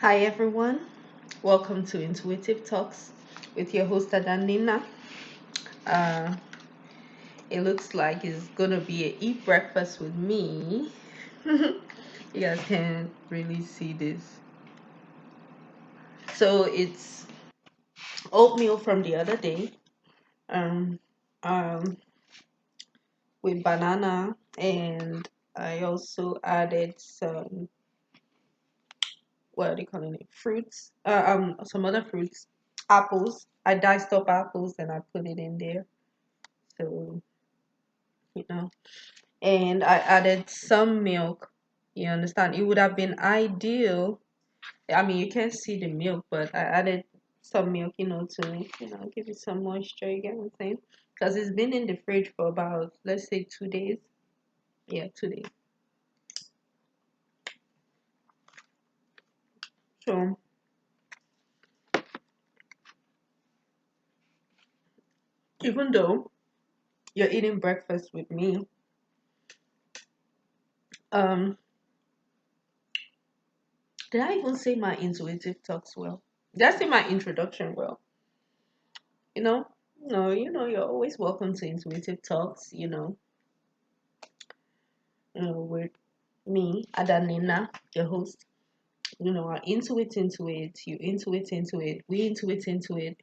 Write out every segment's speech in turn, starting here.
Hi everyone, welcome to Intuitive Talks with your host Adanina. Uh, it looks like it's gonna be a eat breakfast with me. You guys can't really see this, so it's oatmeal from the other day, um, um, with banana, and I also added some what are they calling it? Fruits, some other fruits, apples. I diced up apples and I put it in there. So you know and I added some milk. You understand? It would have been ideal. I mean, you can't see the milk, but I added some milk, to give it some moisture. You get what I'm saying? Because it's been in the fridge for about, let's say, 2 days. Yeah, 2 days. So even though you're eating breakfast with me, um, did I even say my intuitive talks well? Did I say my introduction well? You know, no, you're always welcome to intuitive talks. With me, Adanina, your host. I intuit, you intuit into it, we intuit into it,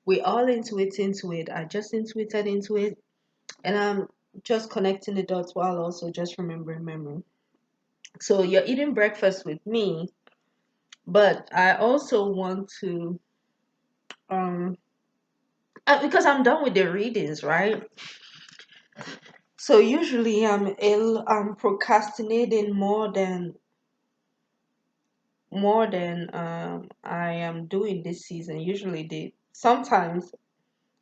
we all intuit into it. I just intuited into it, and I'm just connecting the dots while also just remembering memory. So you're eating breakfast with me, but I also want to, because I'm done with the readings, right? So usually I'm procrastinating more than I am doing this season. Usually the sometimes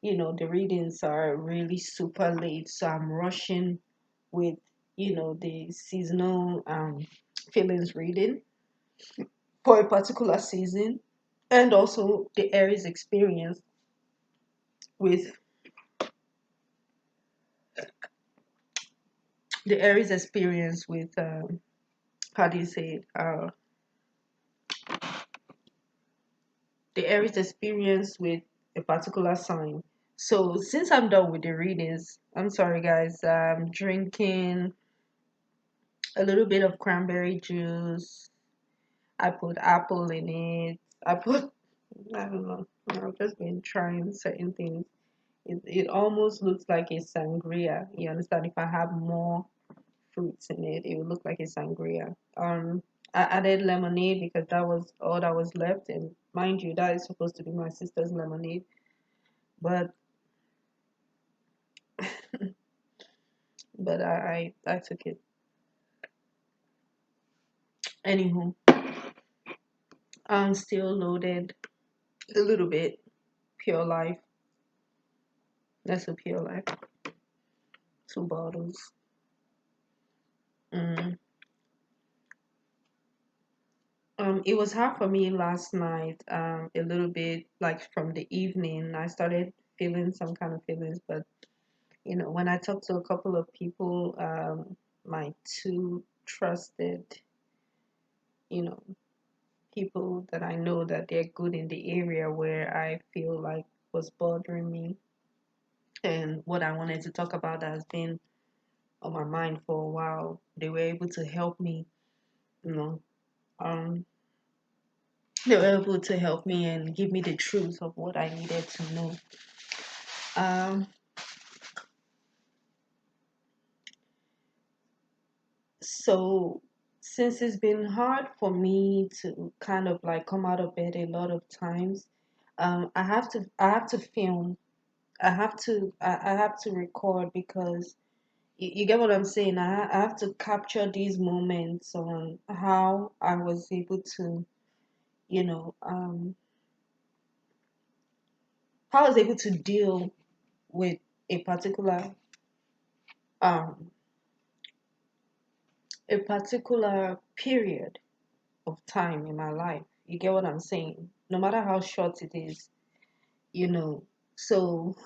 the readings are really super late, so I'm rushing with the seasonal feelings reading for a particular season, and also the Aries experience with how do you say it? The Aries experience with a particular sign. So since I'm done with the readings, I'm sorry guys, I'm drinking a little bit of cranberry juice. I put apple in it. I don't know. I've just been trying certain things. It almost looks like a sangria. You understand? If I have more fruits in it, it would look like a sangria. I added lemonade because that was all that was left. And mind you, that is supposed to be my sister's lemonade. But but I took it. Anywho, I'm still loaded a little bit. Pure life. That's a pure life. 2 bottles. Mm. It was hard for me last night. A little bit like from the evening, I started feeling some kind of feelings. But when I talked to a couple of people, my two trusted, you know, people that I know that they're good in the area where I feel like was bothering me, and what I wanted to talk about has been on my mind for a while. They were able to help me, you know. Um, they were able to help me and give me the truth of what I needed to know. Um, so since it's been hard for me to kind of like come out of bed a lot of times, I have to film. I have to record because you get what I'm saying. I have to capture these moments on how I was able to, you know, how I was able to deal with a um particular period of time in my life. You get what I'm saying? No matter how short it is, you know. So,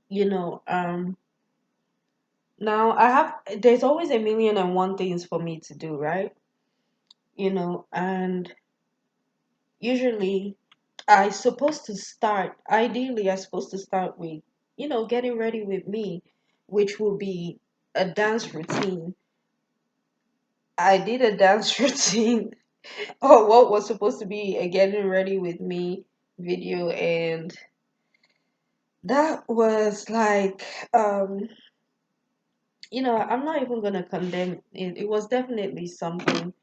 you know, um, now there's always a million and one things for me to do, right? and usually I supposed to start with, getting ready with me, which will be a dance routine. I did a dance routine, or what was supposed to be a getting ready with me video, and that was like, um, I'm not even gonna condemn it. It was definitely something.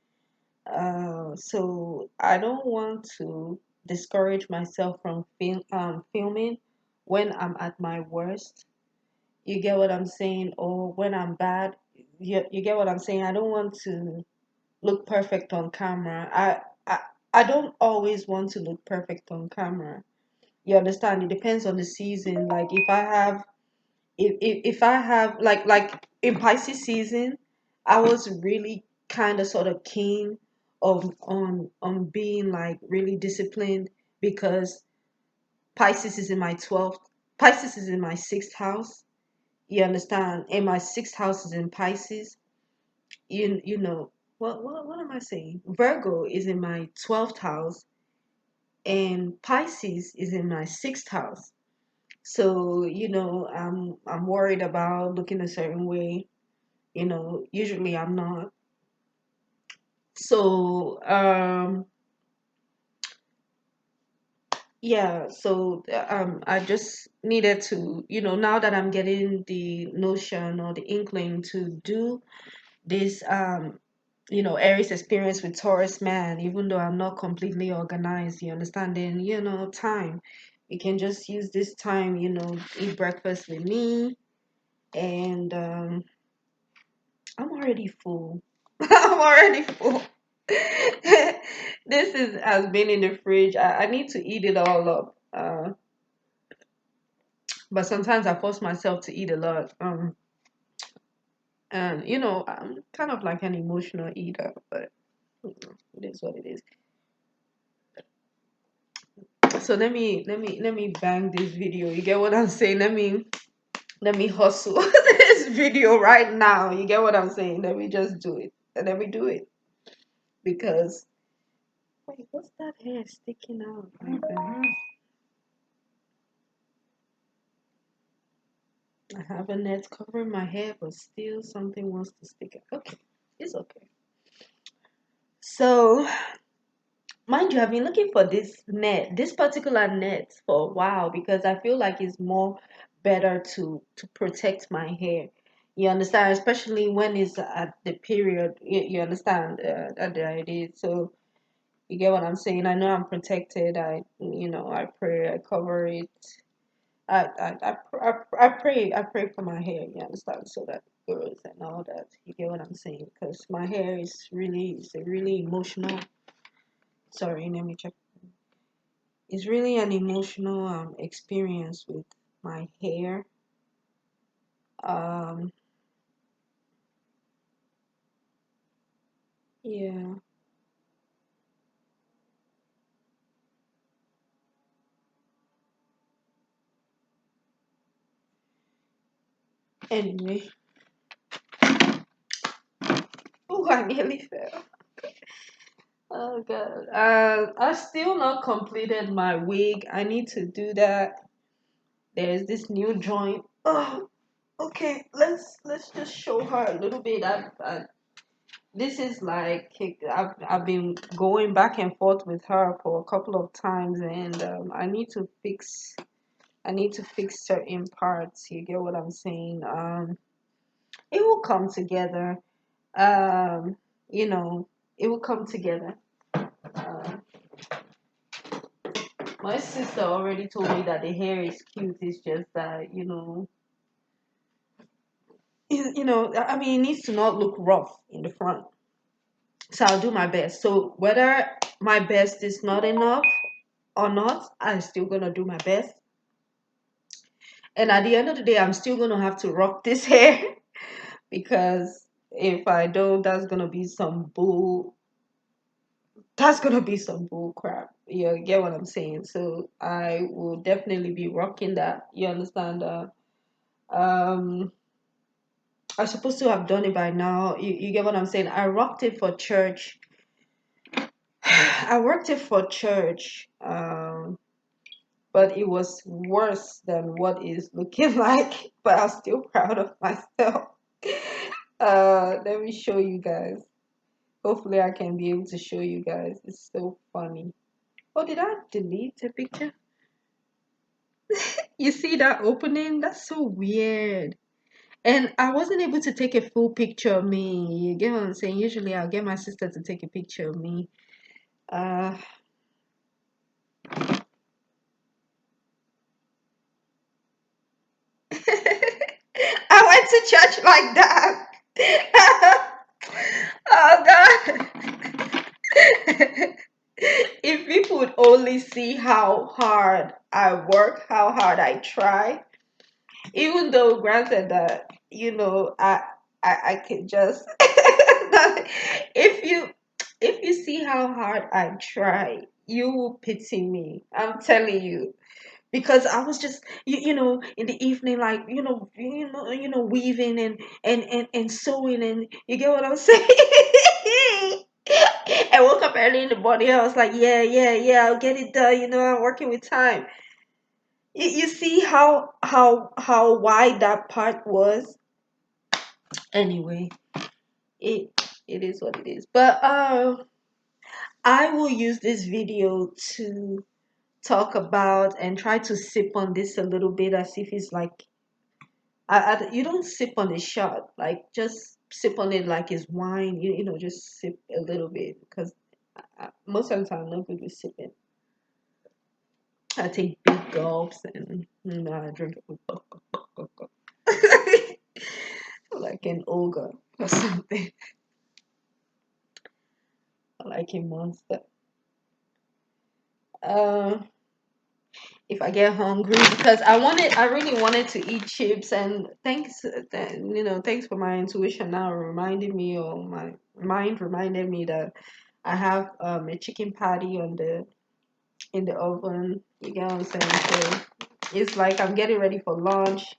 So I don't want to discourage myself from filming when I'm at my worst. You get what I'm saying? Or when I'm bad. You get what I'm saying? I don't want to look perfect on camera. I don't always want to look perfect on camera. You understand? It depends on the season. Like if I have like in Pisces season, I was really kind of sort of keen of on being like really disciplined, because Pisces is in my 12th, Pisces is in my sixth house. You understand? And my sixth house is in Pisces. You know what am I saying? Virgo is in my 12th house, and Pisces is in my sixth house. So, I'm worried about looking a certain way. Usually I'm not. So, yeah, so I just needed to, now that I'm getting the notion or the inkling to do this, Aries experience with Taurus man, even though I'm not completely organized, you understand? Then, time. We can just use this time, eat breakfast with me, and I'm already full. I'm already full. This is has been in the fridge. I need to eat it all up. But sometimes I force myself to eat a lot. And I'm kind of like an emotional eater, but it is what it is. So let me bang this video. You get what I'm saying? Let me hustle this video right now. You get what I'm saying? Let me just do it. And let me do it. Because wait, what's that hair sticking out like that? I have a net covering my hair, but still something wants to stick out. Okay, it's okay. So, mind you, I've been looking for this particular net for a while, because I feel like it's more better to protect my hair. You understand, especially when it's at the period. You understand that it is. So you get what I'm saying. I know I'm protected. I pray, I cover it. I pray for my hair. You understand, so that grows and all that. You get what I'm saying? Because my hair is a really emotional. Sorry, let me check. It's really an emotional experience with my hair. Um, yeah. Anyway, oh, I nearly fell. Oh God. I still not completed my wig. I need to do that. There's this new joint. Oh, okay. Let's just show her a little bit. This is like I've been going back and forth with her for a couple of times, and I need to fix certain parts. You get what I'm saying? It will come together. Um, you know, it will come together. Uh, my sister already told me that the hair is cute. It's just that I mean, it needs to not look rough in the front. So I'll do my best. So whether my best is not enough or not, I'm still gonna do my best. And at the end of the day, I'm still gonna have to rock this hair because if I don't, that's gonna be some bull crap. You get what I'm saying? So I will definitely be rocking that. You understand? Um, I'm supposed to have done it by now. You get what I'm saying? I rocked it for church I worked it for church, but it was worse than what it's looking like. But I'm still proud of myself. Let me show you guys. Hopefully, I can be able to show you guys. It's so funny. Oh, did I delete the picture? You see that opening? That's so weird. And I wasn't able to take a full picture of me. You get what I'm saying? Usually, I'll get my sister to take a picture of me. Uh, I went to church like that. Oh God. If people would only see how hard I work, how hard I try, even though granted that, I could just if you see how hard I try, you will pity me. I'm telling you. Because I was just in the evening, like weaving and sewing, and you get what I'm saying. I woke up early in the morning. I was like, yeah, yeah, yeah, I'll get it done. I'm working with time. You see how wide that part was. Anyway, it it is what it is. But I will use this video to talk about and try to sip on this a little bit, as if it's like you don't sip on a shot, like just sip on it like it's wine. Just sip a little bit, because most of the time I'm not good with sipping. I take big gulps, and I drink it like an ogre or something, like a monster. Uh, if I get hungry, because I really wanted to eat chips, and thanks for my intuition now reminding me, or my mind reminded me that I have a chicken patty in the oven. You get what I'm saying? So it's like I'm getting ready for lunch,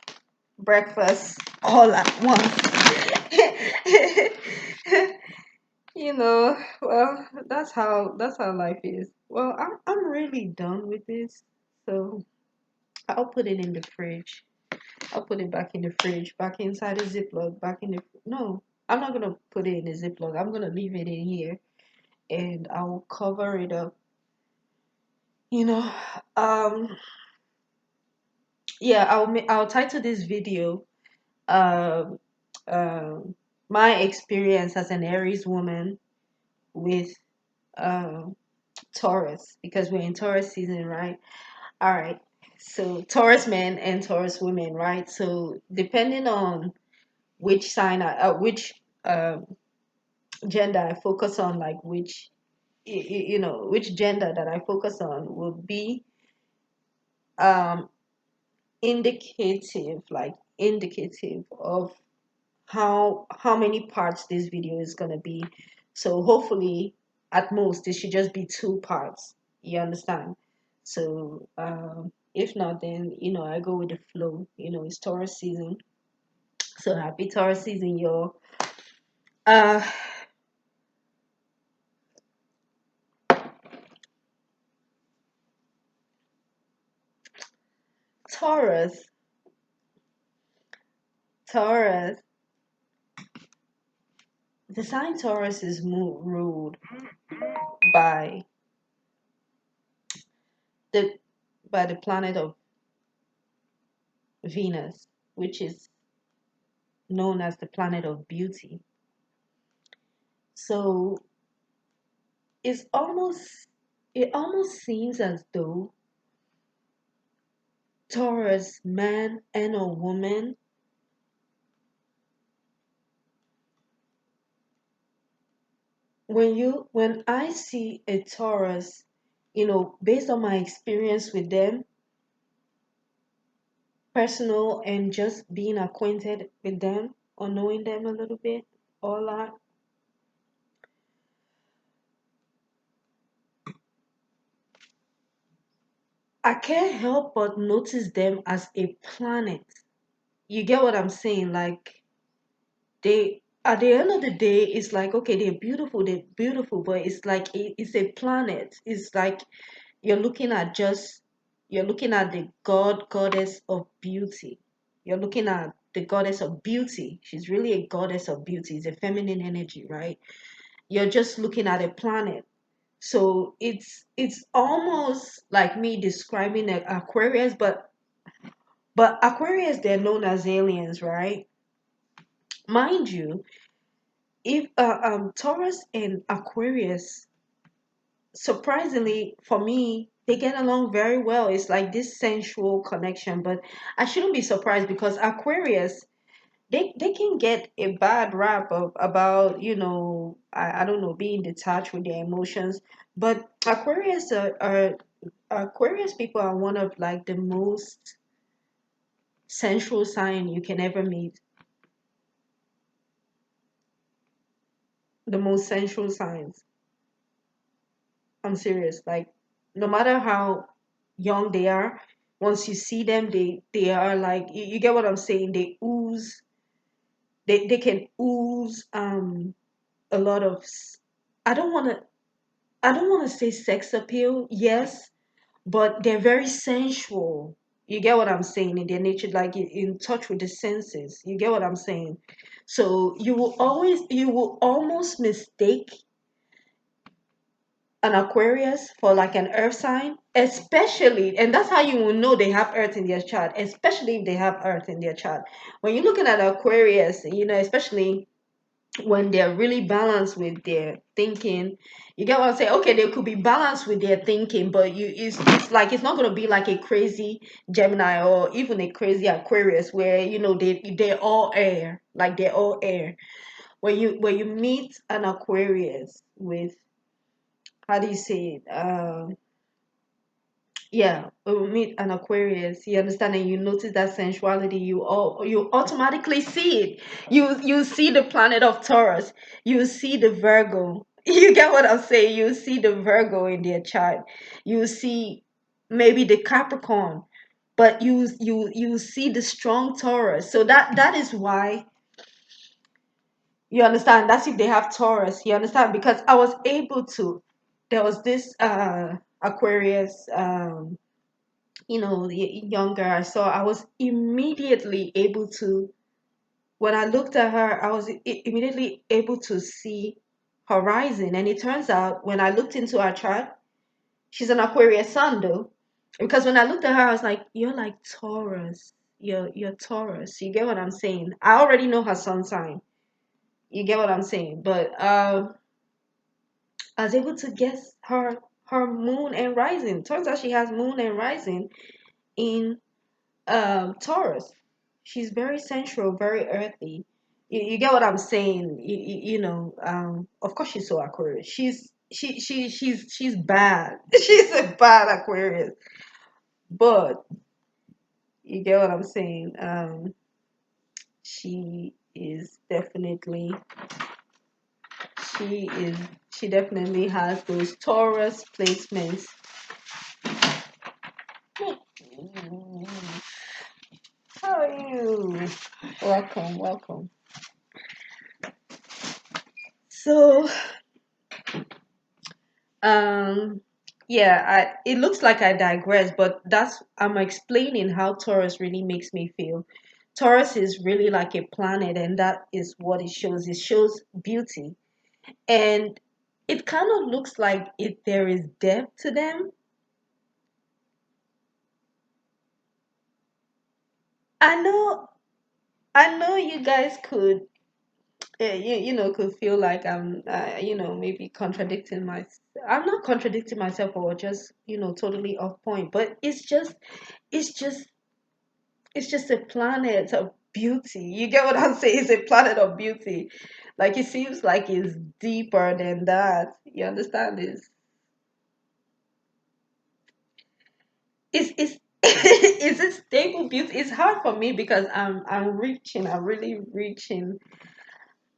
breakfast, all at once. Well, that's how life is. Well, I'm really done with this, so I'll put it in the fridge. I'll put it back in the fridge, back inside the Ziploc, back in the. No, I'm not gonna put it in the Ziploc. I'm gonna leave it in here, and I'll cover it up. You know, um, yeah, I'll title this video, um, um, my experience as an Aries woman with um Taurus, because we're in Taurus season, right? All right. So Taurus men and Taurus women, right? So depending on which which gender I focus on, like which gender that I focus on will be um indicative of how many parts this video is gonna be. So hopefully, at most, it should just be 2 parts. You understand? So if not, then I go with the flow. It's Taurus season. So happy Taurus season, y'all. Uh, Taurus, Taurus. The sign Taurus is ruled by the the planet of Venus, which is known as the planet of beauty. So it's almost it almost seems as though Taurus, man and a woman, when I see a Taurus, based on my experience with them, personal, and just being acquainted with them or knowing them a little bit, all that, I can't help but notice them as a planet. You get what I'm saying? Like they at the end of the day, it's like, okay, they're beautiful, but it's like it's a planet. It's like you're looking at just you're looking at the goddess of beauty. You're looking at the goddess of beauty. She's really a goddess of beauty. It's a feminine energy, right? You're just looking at a planet. So it's almost like me describing Aquarius, but Aquarius, they're known as aliens, right? Mind you, if Taurus and Aquarius, surprisingly for me, they get along very well. It's like this sensual connection, but I shouldn't be surprised because Aquarius, they can get a bad rap of about, I don't know, being detached with their emotions. But Aquarius people are one of like the most sensual sign you can ever meet. The most sensual signs. I'm serious. Like, no matter how young they are, once you see them, they are like, you get what I'm saying? They ooze. They can ooze a lot of. I don't want to. I don't want to say sex appeal. Yes, but they're very sensual. You get what I'm saying? In their nature, like in touch with the senses. You get what I'm saying? So you will almost mistake an Aquarius for like an earth sign, especially, and that's how you will know they have earth in their chart, especially if they have earth in their chart. When you're looking at Aquarius, especially when they're really balanced with their thinking, you get what I'm saying? Okay, they could be balanced with their thinking, but it's like it's not gonna be like a crazy Gemini or even a crazy Aquarius where they're all air, like they're all air. When you meet an Aquarius with, how do you say it? Yeah, when we meet an Aquarius, you understand, and you notice that sensuality, you automatically see it. You see the planet of Taurus, you see the Virgo. You get what I'm saying? You see the Virgo in their chart. You see maybe the Capricorn, but you see the strong Taurus. So that is why, you understand, that's if they have Taurus. You understand? Because I was able to, there was this Aquarius, younger I saw, I was immediately able to, when I looked at her, I was immediately able to see her rising. And it turns out when I looked into her chart, she's an Aquarius sun though. Because when I looked at her, I was like, you're like Taurus. You're Taurus. You get what I'm saying? I already know her sun sign. You get what I'm saying? But I was able to guess her moon and rising. Turns out she has moon and rising in Taurus. She's very sensual, very earthy. You get what I'm saying? Of course she's so Aquarius. She's bad. She's a bad Aquarius. But you get what I'm saying? She is definitely she is she definitely has those Taurus placements. How are you? Welcome, welcome. So, Um, yeah, it looks like I digress, but I'm explaining how Taurus really makes me feel. Taurus is really like a planet, and that is what it shows. It shows beauty, and it kind of looks like if there is depth to them. I know, I know you guys could, could feel like I'm, maybe contradicting my. I'm not contradicting myself or just, totally off point, but it's just it's just a planet of beauty. You get what I'm saying? It's a planet of beauty. Like it seems like it's deeper than that. You understand this? It's it's a stable beauty. It's hard for me because I'm really reaching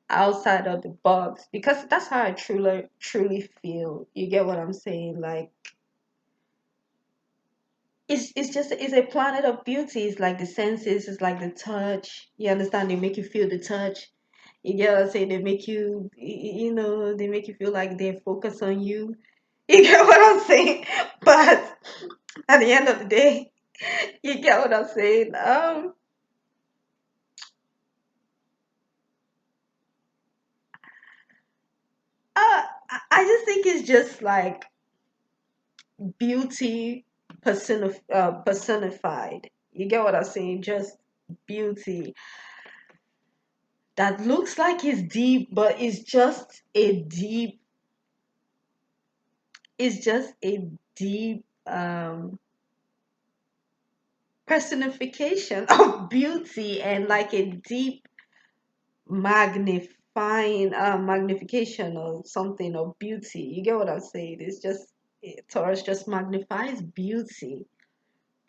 outside of the box because that's how I truly feel. You get what I'm saying? Like it's a planet of beauty. It's like the senses, it's like the touch. You understand? They make you feel the touch. You get what I'm saying? They make you, they make you feel like they're focused on you. You get what I'm saying? But at the end of the day, you get what I'm saying? I just think it's just like beauty personified. You get what I'm saying? Just beauty that looks like it's deep, but it's just a deep personification of beauty and like a deep magnification or something of beauty. You get what I'm saying? Taurus just magnifies beauty.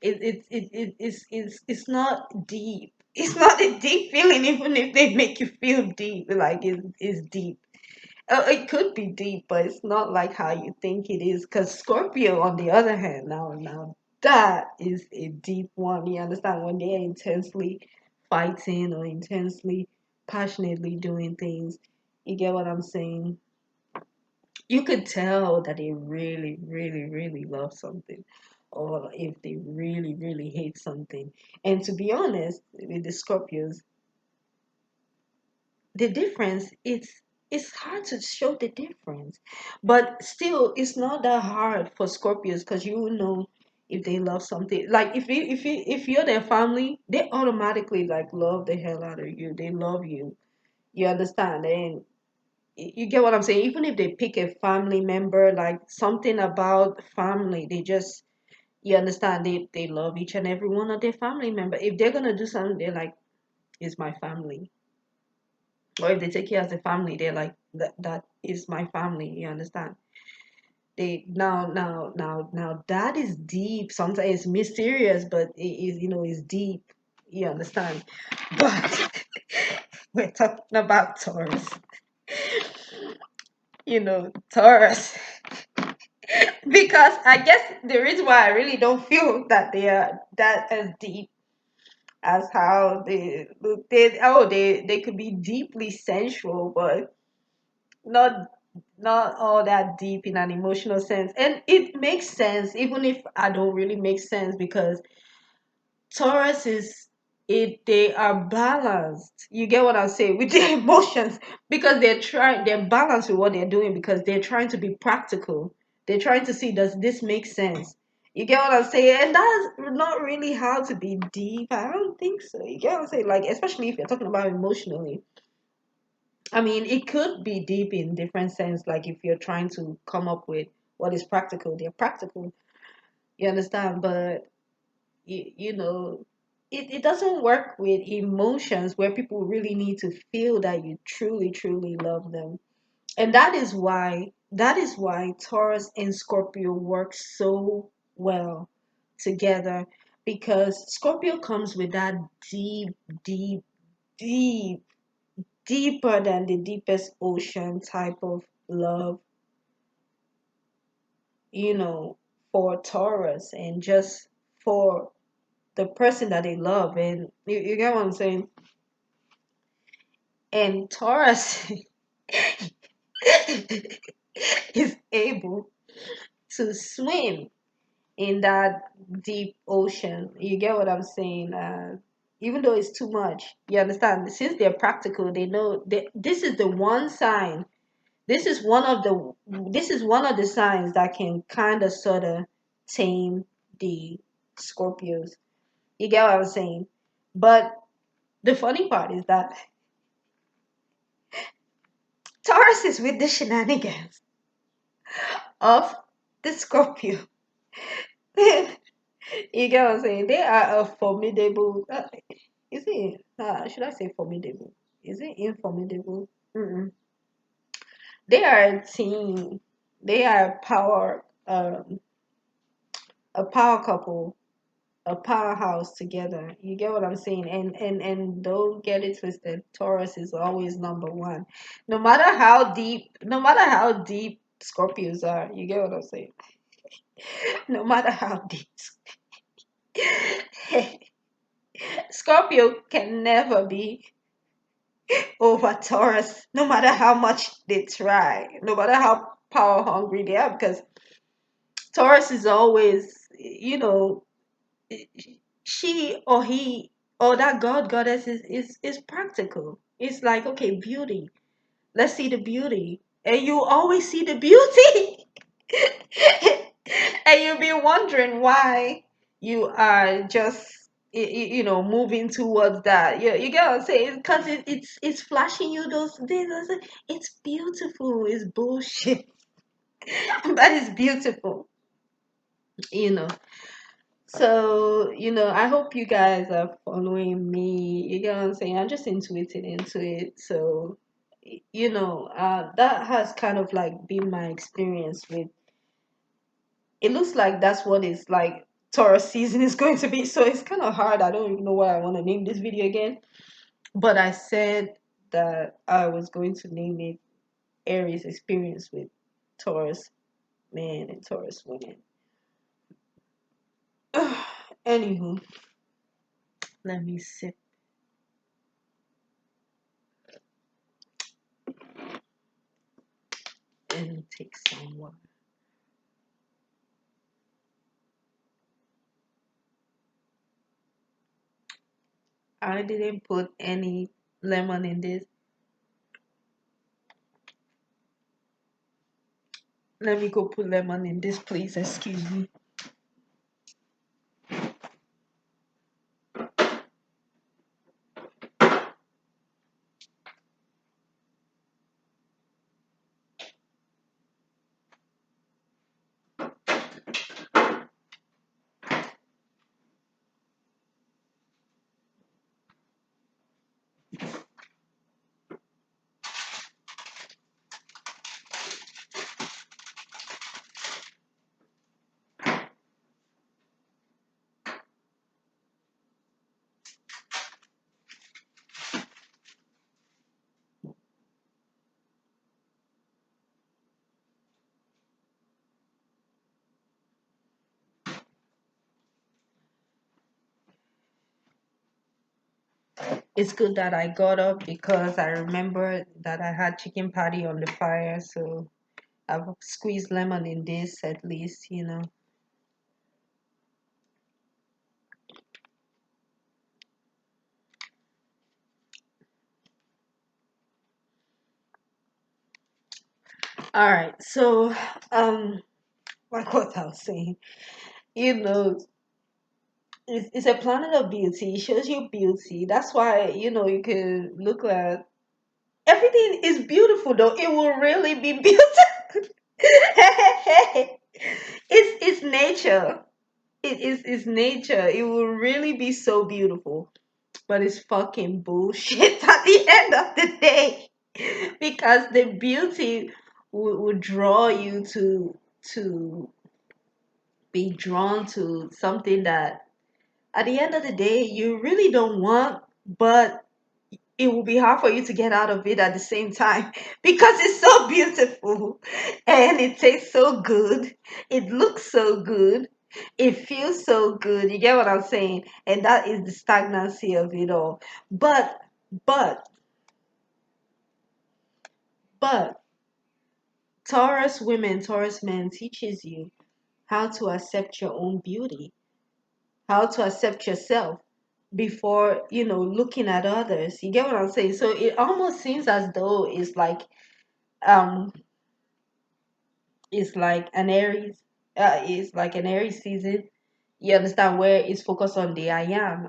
It's not deep. It's not a deep feeling, even if they make you feel deep. Like it's deep. It could be deep, but it's not like how you think it is. Because Scorpio, on the other hand, now that is a deep one. You understand when they're intensely fighting or intensely, passionately doing things. You get what I'm saying? You could tell that they really, really, really love something, or if they really, really hate something. And to be honest, with the Scorpios, the difference it's hard to show the difference, but still it's not that hard for Scorpios because you will know if they love something. Like if you're their family, they automatically like love the hell out of you. They love you. You understand? And you get what I'm saying? Even if they pick a family member, like something about family, they just, you understand, they love each and every one of their family member. If they're gonna do something, they're like, it's my family. Or if they take you as a family, they're like, that is my family. You understand? They now that is deep. Sometimes it's mysterious, but it is, it's deep. You understand? But we're talking about Taurus. Taurus. Because I guess the reason why I really don't feel that they are that as deep as how they look. They could be deeply sensual, but not not all that deep in an emotional sense. And it makes sense, even if I don't really make sense, because Taurus is it they are balanced. You get what I'm saying with their emotions, because they're balanced with what they're doing, because they're trying to be practical. They're trying to see, does this make sense? You get what I'm saying? And that's not really how to be deep. I don't think so. You get what I'm saying? Like, especially if you're talking about emotionally. I mean, it could be deep in different sense. Like if you're trying to come up with what is practical, they're practical. You understand? But it doesn't work with emotions where people really need to feel that you truly, truly love them. And that is why Taurus and Scorpio work so well together, because Scorpio comes with that deep, deep, deep, deeper than the deepest ocean type of love, you know, for Taurus, and just for the person that they love. And you get what I'm saying? And Taurus is able to swim in that deep ocean. You get what I'm saying? Even though it's too much, you understand? Since they're practical, they know that this is the one sign. This is one of the signs that can kind of sort of tame the Scorpios. You get what I'm saying? But the funny part is that Taurus is with the shenanigans of the Scorpio. You get what I'm saying? They are a formidable. Is it? Should I say formidable? Is it informidable? Mm-mm. They are a team. They are a power couple, a powerhouse together. You get what I'm saying? And don't get it twisted. Taurus is always number one, no matter how deep Scorpios are. You get what I'm saying? No matter how deep, Scorpio can never be. over Taurus, no matter how much they try, no matter how power hungry they are, because Taurus is always, she or he or that god goddess is practical. It's like, okay, beauty. Let's see the beauty. And you always see the beauty. And you'll be wondering why you are just moving towards that. You get what I'm saying? Because it's flashing you those things. It's beautiful. It's bullshit. But it's beautiful, you know. So, I hope you guys are following me. You get what I'm saying? I'm just intuiting into it. So, that has kind of like been my experience with it. Looks like that's what it's like Taurus season is going to be. So it's kind of hard. I don't even know what I want to name this video again. But I said that I was going to name it Aries experience with Taurus men and Taurus women. Anywho, let me sip and take some water. I didn't put any lemon in this. Let me go put lemon in this, please. Excuse me. It's good that I got up because I remember that I had chicken patty on the fire, so I've squeezed lemon in this at least. All right, so like what I was saying, you know, it's a planet of beauty. It shows you beauty. That's why you can look at everything is beautiful though. It will really be beautiful. It's nature. It's nature. It will really be so beautiful. But it's fucking bullshit at the end of the day. Because the beauty will draw you to be drawn to something that at the end of the day you really don't want, but it will be hard for you to get out of it at the same time because it's so beautiful and it tastes so good. It looks so good. It feels so good. You get what I'm saying? And that is the stagnancy of it all. But, but, but, Taurus women, Taurus men teaches you how to accept your own beauty, how to accept yourself before looking at others. You get what I'm saying? So it almost seems as though um it's like an Aries, it's like an Aries season. You understand, where it's focused on the I am.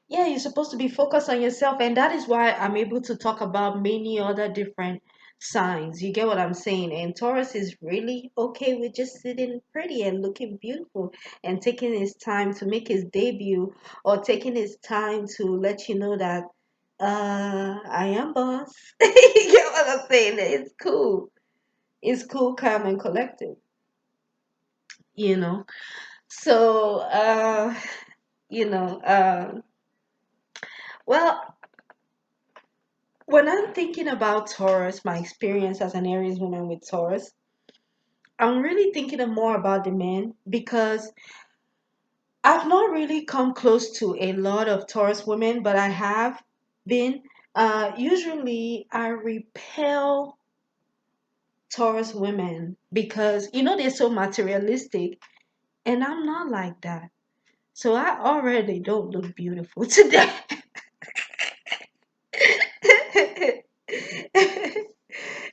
Yeah, you're supposed to be focused on yourself, and that is why I'm able to talk about many other different signs. You get what I'm saying? And Taurus is really okay with just sitting pretty and looking beautiful and taking his time to make his debut, or taking his time to let you know that I am boss. You get what I'm saying? It's cool. It's cool, calm, and collected. You know. So, you know, well, when I'm thinking about Taurus, my experience as an Aries woman with Taurus, I'm really thinking more about the men because I've not really come close to a lot of Taurus women, but I have been. Usually I repel Taurus women because they're so materialistic, and I'm not like that. So I already don't look beautiful today.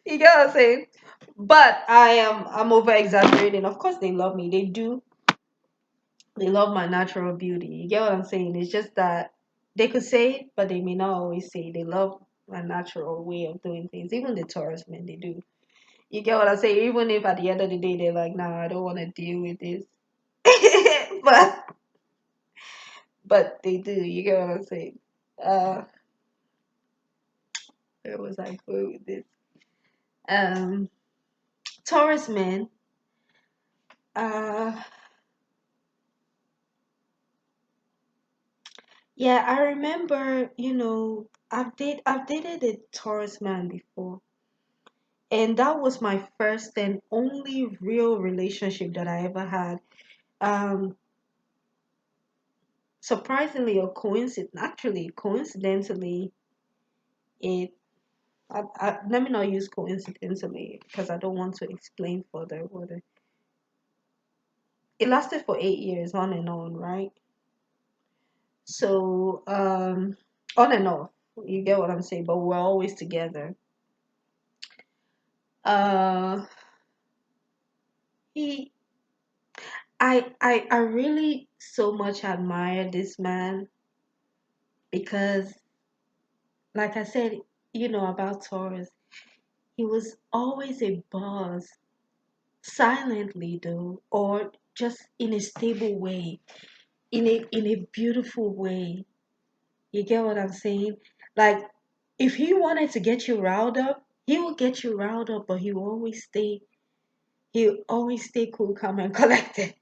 You get what I'm saying? But I'm over exaggerating. Of course they love me. They do. They love my natural beauty. You get what I'm saying? It's just that they could say it, but they may not always say it. They love my natural way of doing things. Even the Taurus men, they do. You get what I'm saying? Even if at the end of the day they're like, nah, I don't want to deal with this. but but they do. You get what I'm saying? Uh, where was I going with this? Um, Taurus men. Uh, yeah, I remember. I've dated a Taurus man before, and that was my first and only real relationship that I ever had. Um, Surprisingly or coincidentally, it let me not use coincidentally because I don't want to explain further. It lasted for 8 years on and on, right? So on and off, you get what I'm saying. But we're always together. Uh, he, I really so much admire this man because, like I said, about Taurus, he was always a boss, silently though, or just in a stable way, in a beautiful way. You get what I'm saying? Like, if he wanted to get you riled up, he will get you riled up, but he will always stay cool, calm, and collected.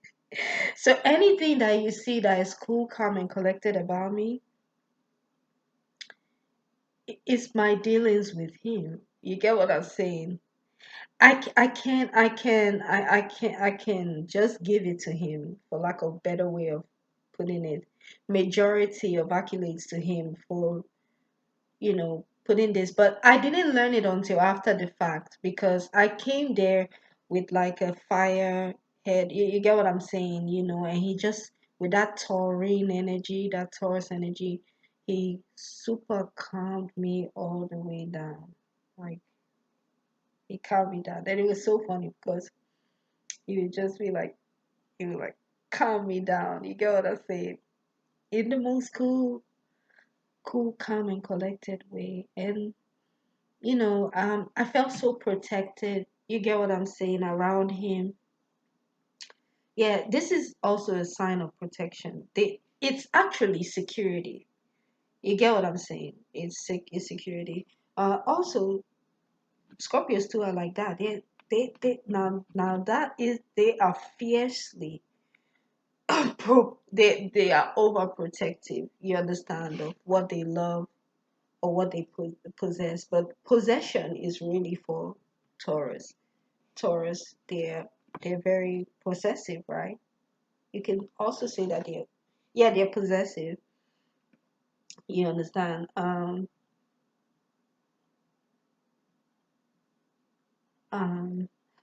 So anything that you see that is cool, calm, and collected about me, it's my dealings with him. You get what I'm saying? I can just give it to him, for lack of better way of putting it. Majority of accolades to him for putting this, but I didn't learn it until after the fact because I came there with like a fire head. You get what I'm saying, and he just, with that taurine energy, that Taurus energy, he super calmed me all the way down. Like, he calmed me down. And it was so funny because he would just be like, he would like calm me down. You get what I'm saying? In the most cool, calm, and collected way. And I felt so protected. You get what I'm saying, around him. Yeah, this is also a sign of protection. It's actually security. You get what I'm saying? It's security. Also, Scorpios too are like that. They now that is, they are fiercely they are overprotective. You understand, of what they love or what they possess, but possession is really for Taurus. They're very possessive, right? You can also say that they're possessive. You understand? Um,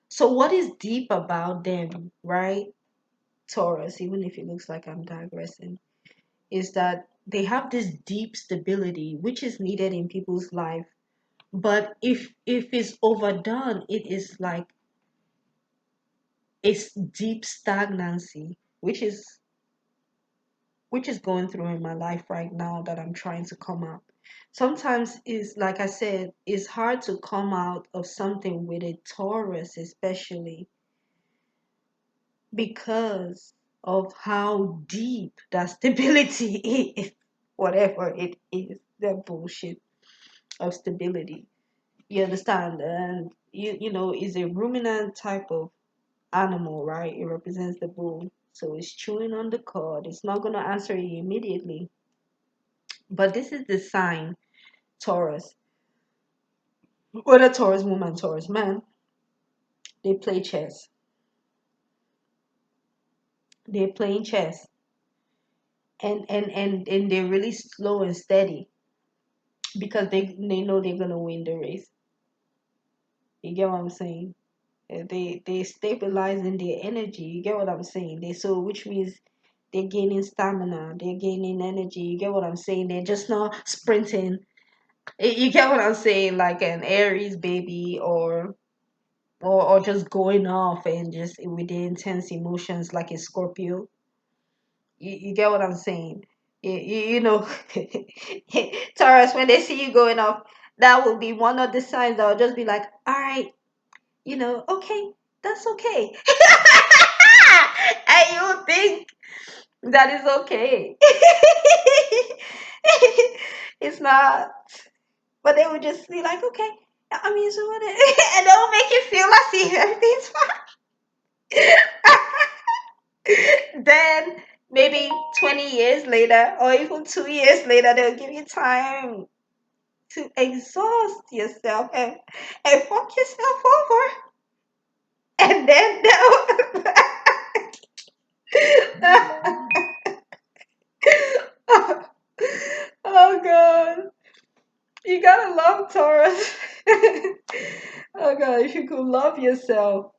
so what is deep about them, right? Taurus, even if it looks like I'm digressing, is that they have this deep stability which is needed in people's life. But if it's overdone, it is like it's deep stagnancy, which is going through in my life right now that I'm trying to come out. Sometimes is like I said, it's hard to come out of something with a Taurus, especially because of how deep that stability is. Whatever it is, that bullshit of stability. You understand? And is a ruminant type of animal, right? It represents the bull. So it's chewing on the cord. It's not gonna answer you immediately. But this is the sign, Taurus. Whether Taurus woman, Taurus man, they play chess. They're playing chess. And they're really slow and steady. because they know they're gonna win the race. You get what I'm saying? They stabilize in their energy. You get what I'm saying? They so which means they're gaining stamina, they're gaining energy. You get what I'm saying? They're just not sprinting. You get what I'm saying? Like an Aries baby, or just going off and just with the intense emotions like a Scorpio. You get what I'm saying? You know, Taurus, when they see you going off, that will be one of the signs that will just be like, all right, okay, that's okay. And you think that is okay. It's not, but they would just be like, okay, I mean, so what? And they'll make you feel as if everything's fine. Then maybe 20 years later, or even 2 years later, they'll give you time to exhaust yourself and fuck yourself over. And then they'll. Oh God. You gotta love Taurus. Oh God, if you could love yourself,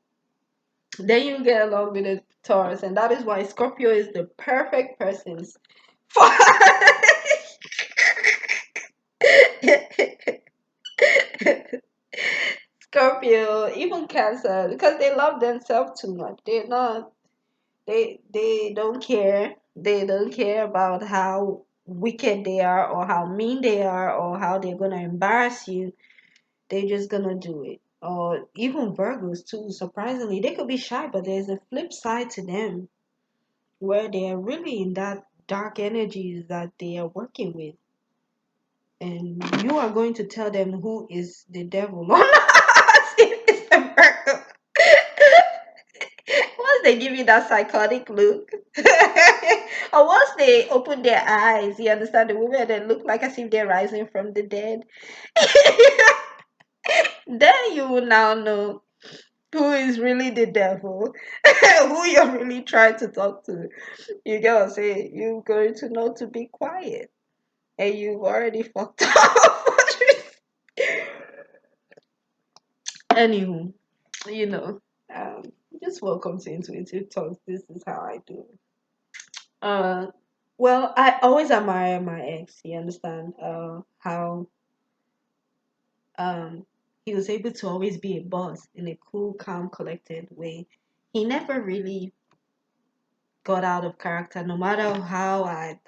then you get along with a Taurus. And that is why Scorpio is the perfect persons for Scorpio, even Cancer, because they love themselves too much. They don't care. They don't care about how wicked they are or how mean they are or how they're gonna embarrass you. They're just gonna do it. Or even Virgos too, surprisingly. They could be shy, but there's a flip side to them where they are really in that dark energies that they are working with. And you are going to tell them who is the devil or not if it's a Virgo. Once they give you that psychotic look, or once they open their eyes, you understand the women that look like as if they're rising from the dead, then you will now know who is really the devil, who you're really trying to talk to. You get what I'm saying? You're going to know to be quiet, and you've already fucked up. Anywho, you know, um, just welcome to Intuitive Talks. This is how I do. Uh, well, I always admire my ex. You understand? How um he was able to always be a boss in a cool, calm, collected way. He never really got out of character. No matter how I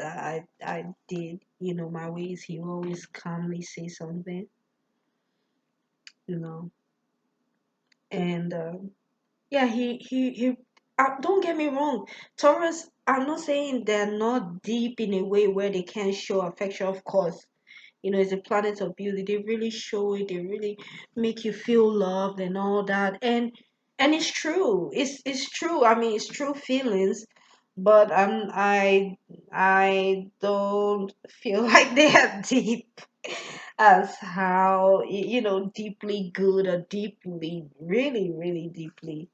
did, my ways, he will always calmly say something, you know. And yeah, he. Don't get me wrong, Taurus. I'm not saying they're not deep in a way where they can't show affection. Of course, it's a planet of beauty. They really show it. They really make you feel loved and all that. And it's true. It's true. I mean, it's true feelings. But I don't feel like they are deep as how deeply good or deeply, really, really deeply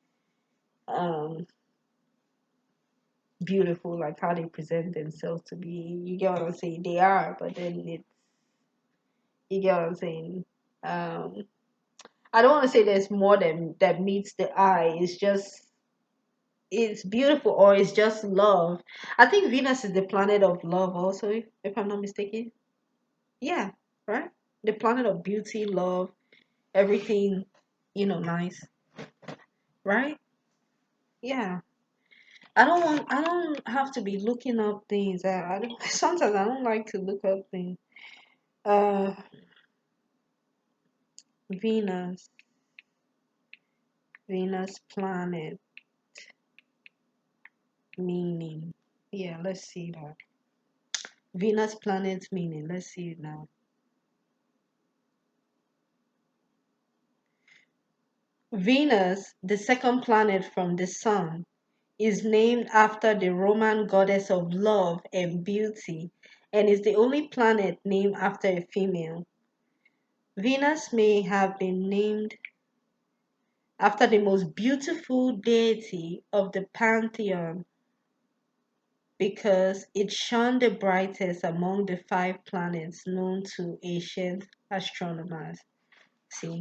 um beautiful, like how they present themselves to be. You get what I'm saying? They are, but then you get what I'm saying? Um, I don't want to say there's more than that meets the eye. It's beautiful, or it's just love. I think Venus is the planet of love also, if I'm not mistaken. Yeah, right? The planet of beauty, love, everything, nice, right? Yeah. I don't have to be looking up things. I don't, sometimes I don't like to look up things. Uh, Venus, Venus planet meaning. Yeah, let's see that. Venus planet meaning. Let's see it now. Venus, the second planet from the sun, is named after the Roman goddess of love and beauty and is the only planet named after a female. Venus may have been named after the most beautiful deity of the pantheon because it shone the brightest among the five planets known to ancient astronomers. See,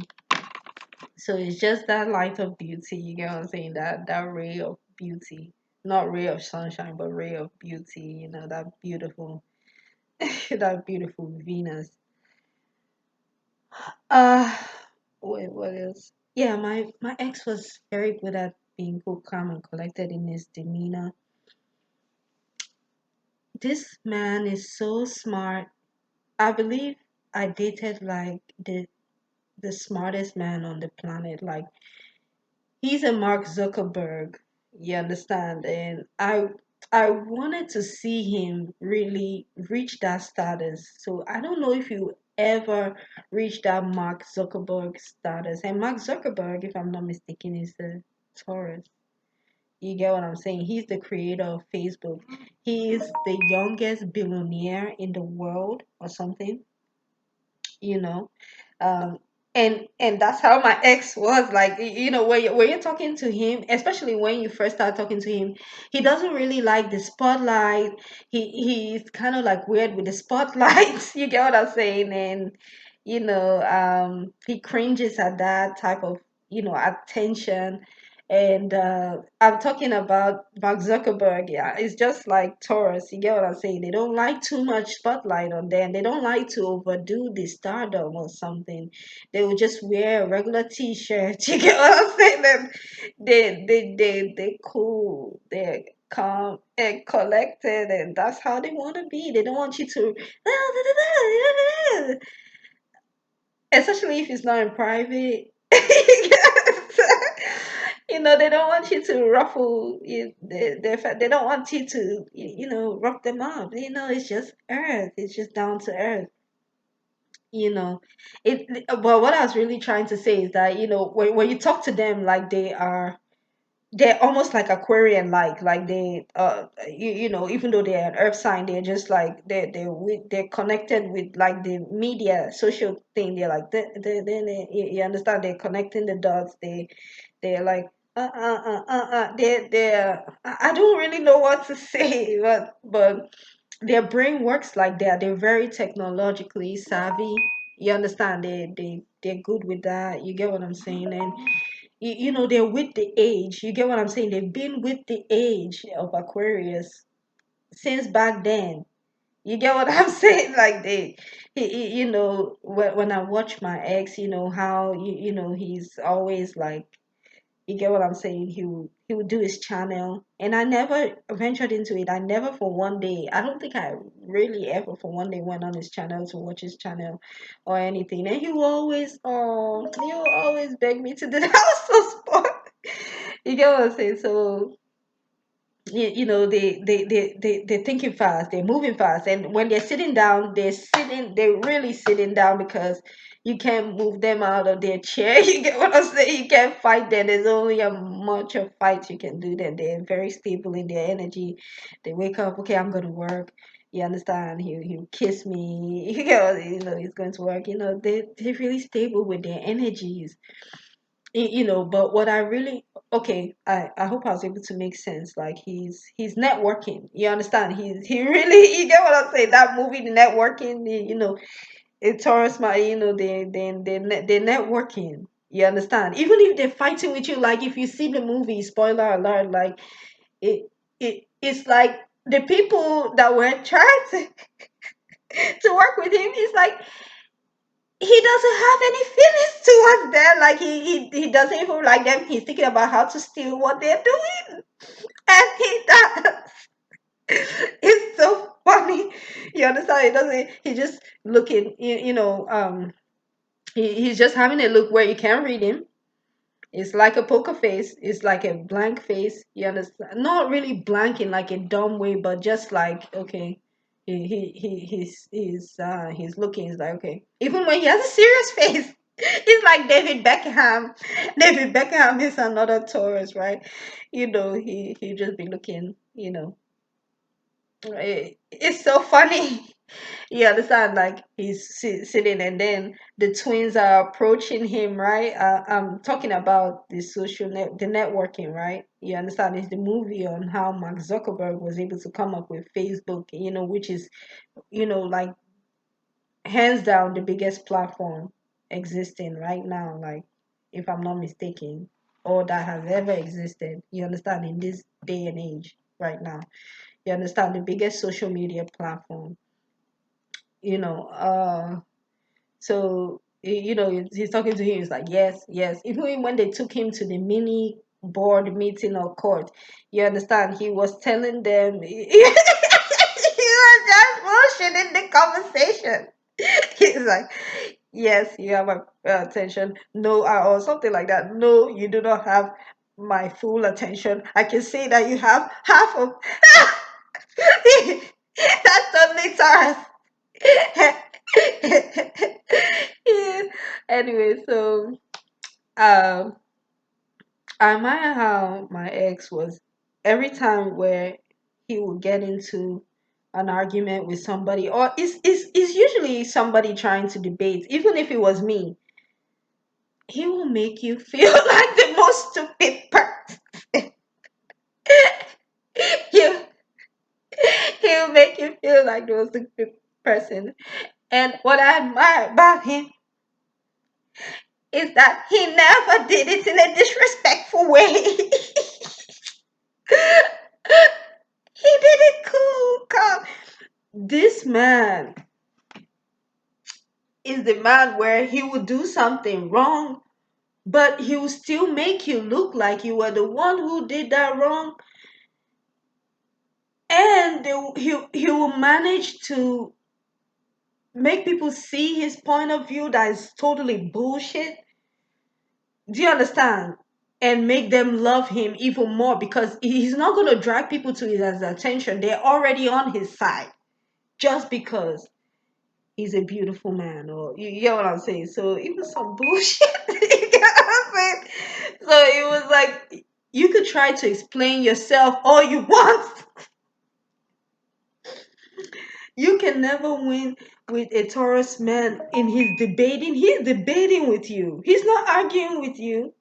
so it's just that light of beauty, you get what I'm saying? That ray of beauty. Not ray of sunshine, but ray of beauty, that beautiful that beautiful Venus. Uh wait, what else? Yeah, my ex was very good at being cool, calm, and collected in his demeanor. This man is so smart. I believe I dated like the smartest man on the planet. Like, he's a Mark Zuckerberg, you understand? And I wanted to see him really reach that status. So I don't know if you ever reach that Mark Zuckerberg status. And Mark Zuckerberg, if I'm not mistaken, is the Taurus. You get what I'm saying? He's the creator of Facebook. He is the youngest billionaire in the world or something, you know. um and that's how my ex was. Like, when you're talking to him, especially when you first start talking to him, he doesn't really like the spotlight. He's kind of like weird with the spotlight. You get what I'm saying? And he cringes at that type of attention. And I'm talking about Mark Zuckerberg. Yeah, it's just like Taurus. You get what I'm saying? They don't like too much spotlight on them. They don't like to overdo the stardom or something. They will just wear a regular T-shirt. You get what I'm saying? And they cool. They're calm and collected, and that's how they want to be. They don't want you to, especially if it's not in private. They don't want you to ruffle they don't want you to rough them up. It's just earth. It's just down to earth. you know but what I was really trying to say is that when you talk to them, like, they're almost like Aquarian, like they even though they're an earth sign, they're just like they're connected with, like, the media social thing. They're like you understand, they're connecting the dots. They're like they're I don't really know what to say, but their brain works like that. They're very technologically savvy. You understand? They're good with that. You get what I'm saying? And they're with the age. You get what I'm saying? They've been with the age of Aquarius since back then. You get what I'm saying? Like, when I watch my ex, how he's always like, you get what I'm saying? He would do his channel, and I never ventured into it. I never for one day. I don't think I really ever for one day went on his channel to watch his channel or anything. And he will always beg me to do the house of sport. You get what I'm saying? So they're thinking fast, they're moving fast, and when they're sitting down, they're really sitting down, because you can't move them out of their chair. You get what I'm saying? You can't fight them. There's only a much of fight you can do. Then they're very stable in their energy. They wake up, okay, I'm going to work. You understand? He'll kiss me. He's going to work. They're really stable with their energies. But what I really, okay, I hope I was able to make sense. Like, he's networking. You understand? He really, you get what I'm saying? That movie, the networking. In Taurus, they're networking. You understand? Even if they're fighting with you, like, if you see the movie, spoiler alert, like, it's like the people that were trying to work with him. It's like he doesn't have any feelings towards them. Like, he doesn't even like them. He's thinking about how to steal what they're doing, and he does. It's so funny. You understand? He doesn't. He just looking. He's just having a look where you can't read him. It's like a poker face. It's like a blank face. You understand? Not really blank in like a dumb way, but just like, okay. He's looking. He's like, okay. Even when he has a serious face, he's like David Beckham. David Beckham is another Taurus, right? He just be looking. It's so funny. You understand? Like he's sitting, and then the twins are approaching him, right? I'm talking about the the networking, right? You understand? It's the movie on how Mark Zuckerberg was able to come up with Facebook, which is, like hands down the biggest platform existing right now, like if I'm not mistaken, or that has ever existed. You understand? In this day and age, right now, you understand the biggest social media platform. You know, so he's talking to him. He's like, yes, yes. Even when they took him to the mini board meeting or court, you understand? He was telling them he was just bullshitting the conversation. He's like, yes, you have my attention. No, or something like that. No, you do not have my full attention. I can say that you have half of. That's totally Taurus. Yeah. Anyway, so um, I admire how my ex was every time where he would get into an argument with somebody, or it's usually somebody trying to debate, even if it was me, he will make you feel like the most stupid person. he'll, he'll make you feel like the most stupid person. And what I admire about him is that he never did it in a disrespectful way. He did it cool, calm. This man is the man where he would do something wrong, but he will still make you look like you were the one who did that wrong, and he will manage to make people see his point of view that is totally bullshit. Do you understand? And make them love him even more, because he's not going to drag people to his attention. They're already on his side just because he's a beautiful man, or you get what I'm saying. So it was some bullshit. You get what I'm saying? So it was like, you could try to explain yourself all you want. You can never win with a Taurus man in his debating. He's debating with you. He's not arguing with you.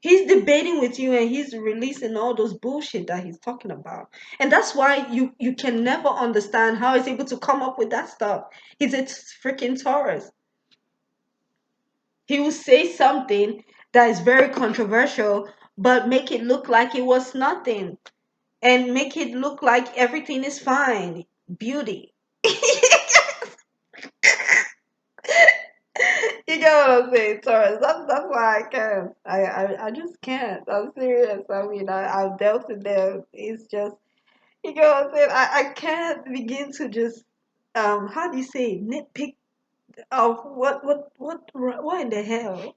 He's debating with you, and he's releasing all those bullshit that he's talking about. And that's why you can never understand how he's able to come up with that stuff. He's a freaking Taurus. He will say something that is very controversial, but make it look like it was nothing, and make it look like everything is fine. Beauty. You get what I'm saying, Taurus? That's why I can't. I just can't. I'm serious. I mean, I've dealt with them. It's just, you get what I'm saying? I can't begin to just how do you say it? Nitpick of what in the hell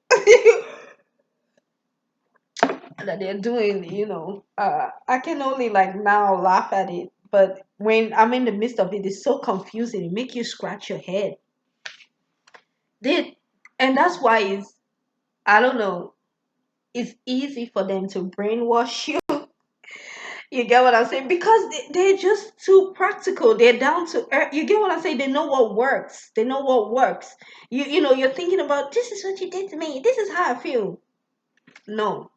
that they're doing. I can only like now laugh at it, but when I'm in the midst of it, it's so confusing. It make you scratch your head. Did And that's why it's, I don't know, it's easy for them to brainwash you. You get what I'm saying? Because they're just too practical. They're down to earth. You get what I'm saying? They know what works. They know what works. You're thinking about, this is what you did to me. This is how I feel. No,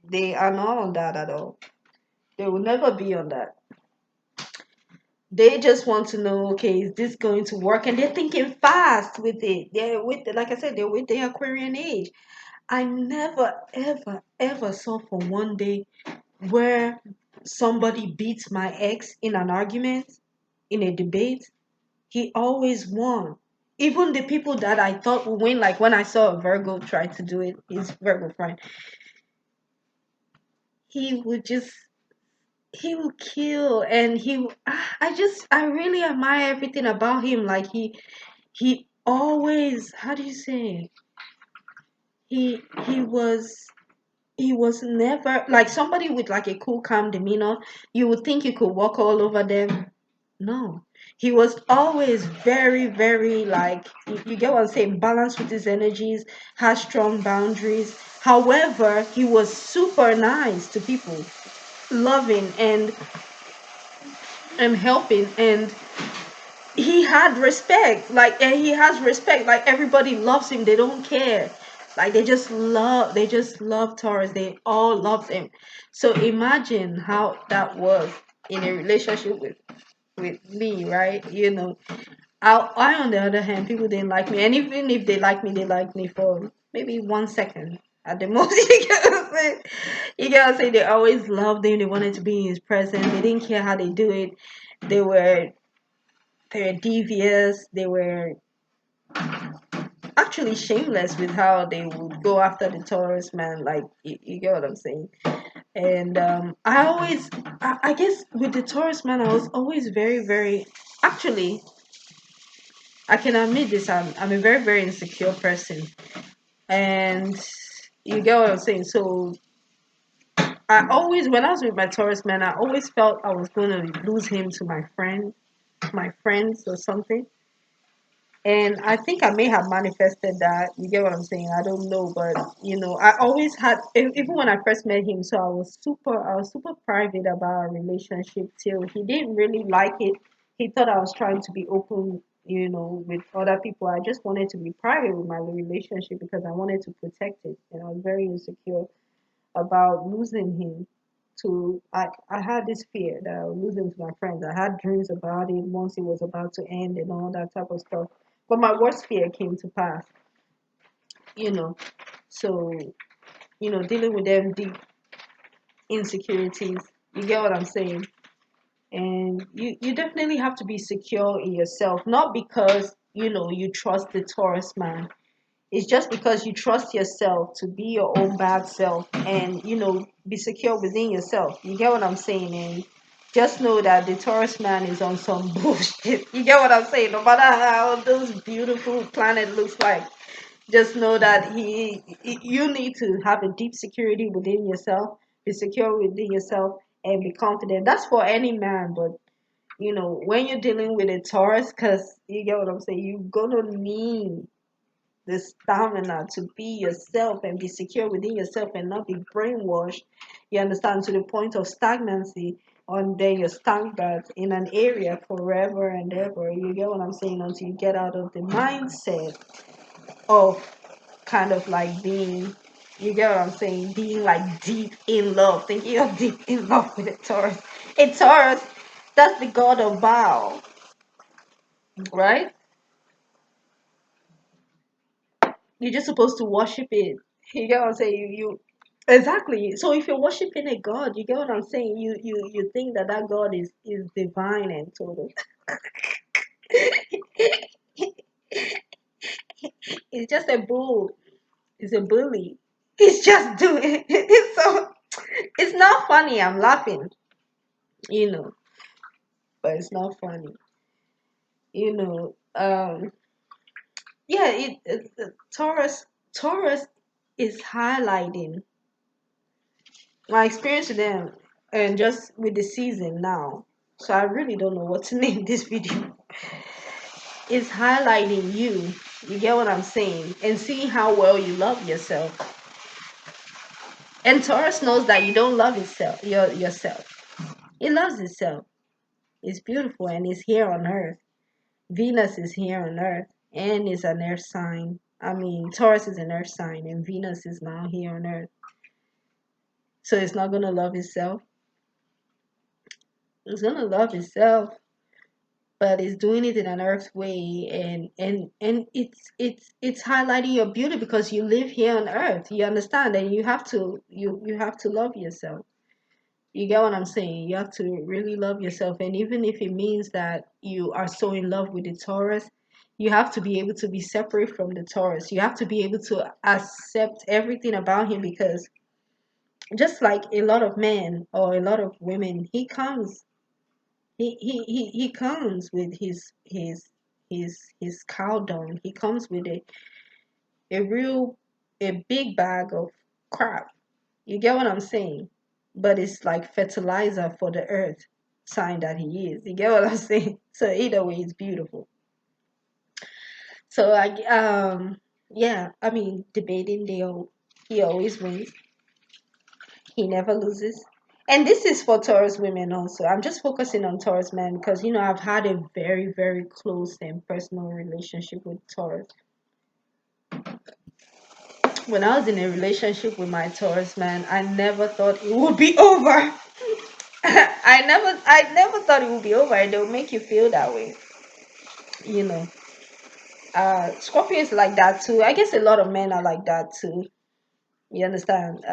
they are not on that at all. They will never be on that. They just want to know, okay, is this going to work? And they're thinking fast with it. Like I said, they're with the Aquarian age. I never, ever, ever saw for one day where somebody beats my ex in an argument, in a debate. He always won. Even the people that I thought would win, like when I saw a Virgo try to do it, his Virgo friend, he would just, he would kill. And I really admire everything about him. Like he always, how do you say, he was he was never like somebody with like a cool, calm demeanor. You would think you could walk all over them. No, he was always very, very like, you get what I'm saying, balanced with his energies, has strong boundaries. However, he was super nice to people, loving and helping. And he had respect, like, and he has respect, like everybody loves him, they don't care, like they just love Taurus, they all love him. So imagine how that was in a relationship with me, right? I, on the other hand, people didn't like me, and even if they like me, they like me for maybe 1 second at the most. You get what I'm saying? You get what I'm saying? They always loved him. They wanted to be in his presence. They didn't care how they do it. They were they were devious. They were actually shameless with how they would go after the Taurus man. Like you get what I'm saying? And I guess with the Taurus man, I was always very, very. Actually, I can admit this. I'm a very, very insecure person, and you get what I'm saying. So when I was with my Taurus man, I always felt I was going to lose him to my friends or something. And I think I may have manifested that. You get what I'm saying? I don't know, but I always had, even when I first met him. So I was super private about our relationship till he didn't really like it. He thought I was trying to be open, with other people. I just wanted to be private with my relationship because I wanted to protect it, and I was very insecure about losing him to I had this fear that I would lose him to my friends. I had dreams about it once it was about to end and all that type of stuff. But my worst fear came to pass, you know. So, dealing with them deep insecurities, you get what I'm saying? And you definitely have to be secure in yourself, not because, you trust the Taurus man. It's just because you trust yourself to be your own bad self and, be secure within yourself. You get what I'm saying? And just know that the Taurus man is on some bullshit. You get what I'm saying? No matter how those beautiful planet looks like, just know that you need to have a deep security within yourself, be secure within yourself, and be confident. That's for any man, but when you're dealing with a Taurus, because you get what I'm saying, you're gonna need the stamina to be yourself and be secure within yourself and not be brainwashed. You understand, to the point of stagnancy, and then you're stagnant in an area forever and ever. You get what I'm saying? Until you get out of the mindset of kind of like being, you get what I'm saying, being like deep in love, thinking of deep in love with a Taurus. A Taurus, that's the god of Baal, right? You're just supposed to worship it. You get what I'm saying? You exactly. So if you're worshiping a god, you get what I'm saying. You think that that god is divine and total. It's just a bull. It's a bully. He's just doing it. So it's not funny. I'm laughing, you know, but it's not funny, you know. Yeah. Taurus is highlighting my experience with them and just with the season now. So I really don't know what to name this video. It's highlighting you. You get what I'm saying? And seeing how well you love yourself. And Taurus knows that you don't love yourself. He loves himself. It's beautiful and it's here on earth. Venus is here on earth and is an earth sign. I mean, Taurus is an earth sign and Venus is now here on earth. So it's not going to love itself. It's going to love itself, but it's doing it in an earth way, and it's highlighting your beauty because you live here on earth. You understand, and you have to love yourself. You get what I'm saying? You have to really love yourself, and even if it means that you are so in love with the Taurus, you have to be able to be separate from the Taurus. You have to be able to accept everything about him, because just like a lot of men or a lot of women, he comes with his cow dung. He comes with a real a big bag of crap. You get what I'm saying? But it's like fertilizer for the earth, sign that he is. You get what I'm saying? So either way, it's beautiful. So yeah, I mean, debating, he always wins. He never loses. And this is for Taurus women also. I'm just focusing on Taurus men because I've had a very, very close and personal relationship with Taurus. When I was in a relationship with my Taurus man, I never thought it would be over. I never thought it would be over, and they'll make you feel that way. You know. Scorpio is like that too. I guess a lot of men are like that too. You understand?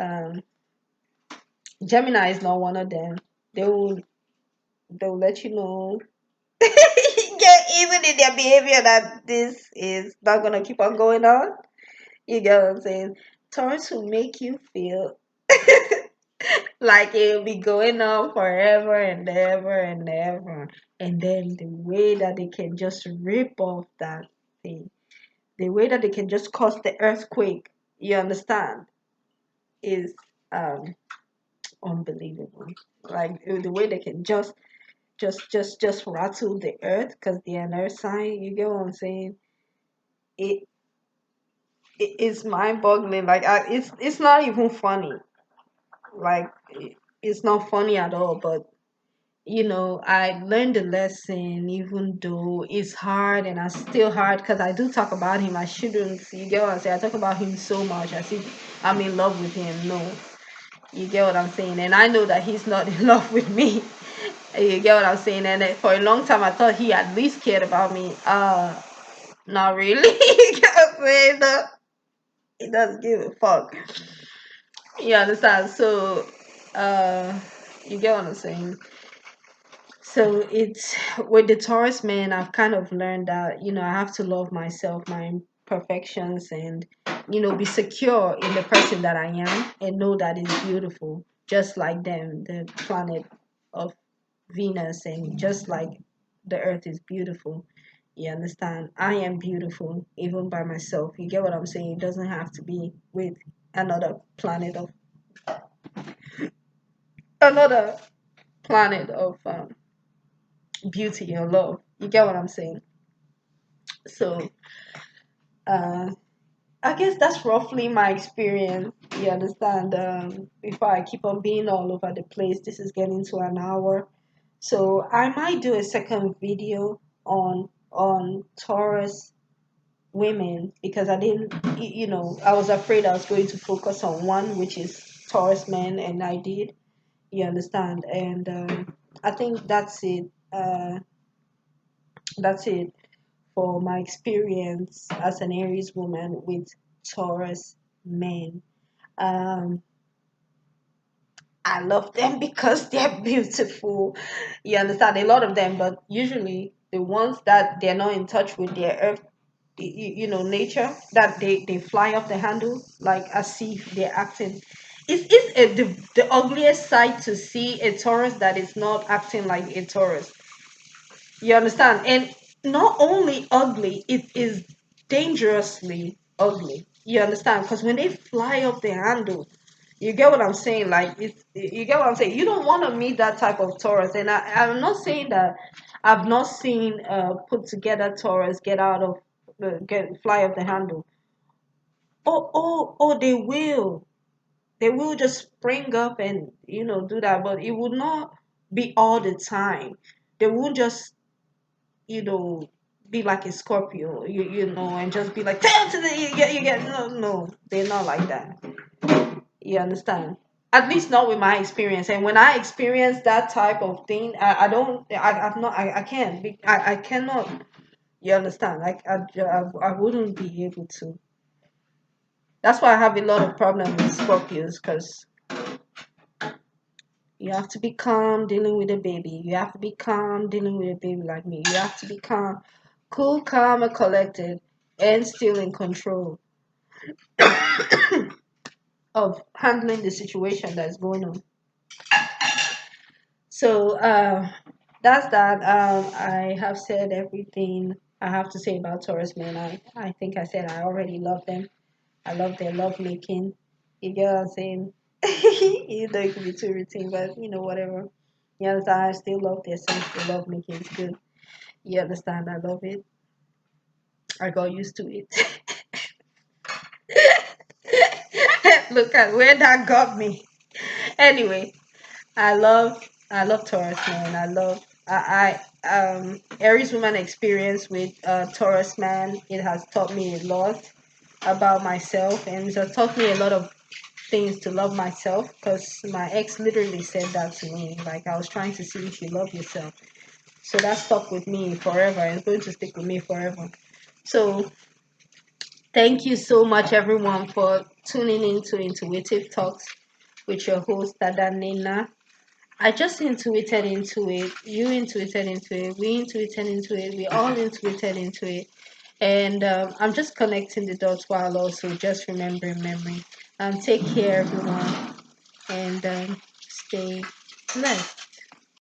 Gemini is not one of them. They will they'll let you know. Yeah, even in their behavior that this is not gonna keep on going on. You get what I'm saying? Taurus will make you feel like it'll be going on forever and ever and ever. And then the way that they can just rip off that thing, the way that they can just cause the earthquake, you understand, is um unbelievable. Like the way they can just rattle the earth because they're an earth sign. You get what I'm saying? It it is mind boggling. Like it's not even funny. Like it's not funny at all. But I learned the lesson, even though it's hard and it's still hard because I do talk about him. I shouldn't. You get what I'm saying? I talk about him so much as if I'm in love with him. No, you get what I'm saying? And I know that he's not in love with me. You get what I'm saying? And for a long time, I thought he at least cared about me. Not really. You get what I'm saying? No, he doesn't give a fuck. You understand? So, uh, you get what I'm saying? So it's with the Taurus man, I've kind of learned that, I have to love myself, my imperfections, and, be secure in the person that I am and know that it's beautiful, just like them, the planet of Venus, and just like the earth is beautiful. You understand? I am beautiful even by myself. You get what I'm saying? It doesn't have to be with another planet of another planet of beauty or love. You get what I'm saying? So, uh, I guess that's roughly my experience. You understand? Before I keep on being all over the place, this is getting to an hour. So I might do a second video on Taurus women because I didn't, I was afraid I was going to focus on one, which is Taurus men, and I did. You understand? And I think that's it for my experience as an Aries woman with Taurus men. Um, I love them because they're beautiful. You understand? A lot of them, but usually the ones that they're not in touch with their earth, nature, that they fly off the handle, like as if they're acting. The ugliest sight to see a Taurus that is not acting like a Taurus. You understand? And not only ugly, it is dangerously ugly. You understand? Because when they fly up the handle, you get what I'm saying? Like you get what I'm saying? You don't want to meet that type of Taurus. And I'm not saying that I've not seen put together Taurus get out of get fly off the handle. Oh, they will. They will just spring up and do that, but it would not be all the time. They won't just you know, be like a Scorpio, and just be like, "Tell to the you get no, they're not like that. You understand? At least not with my experience. And when I experience that type of thing, I don't, I'm not, I can't, I cannot. You understand? Like I wouldn't be able to. That's why I have a lot of problems with Scorpios because you have to be calm dealing with a baby. You have to be calm dealing with a baby like me. You have to be calm, cool, calm, and collected, and still in control of handling the situation that's going on. So that's that. I have said everything I have to say about Taurus men. I think I said I already love them. I love their love making. You get what I'm saying? You know it can be too routine, but whatever. You understand? I still love their sense. Their love making is good. You understand? I love it. I got used to it. Look at where that got me. Anyway, I love Taurus, man. Aries woman experience with Taurus man. It has taught me a lot about myself, and it has taught me a lot of things to love myself. Because my ex literally said that to me. Like, I was trying to see if you love yourself. So that stuck with me forever. It's going to stick with me forever. So thank you so much, everyone, for tuning into Intuitive Talks with your host, Tadanina. I just intuited into it. You intuited into it. We intuited into it. We all intuited into it. And I'm just connecting the dots while also just remembering memory. Take care, everyone, and stay blessed.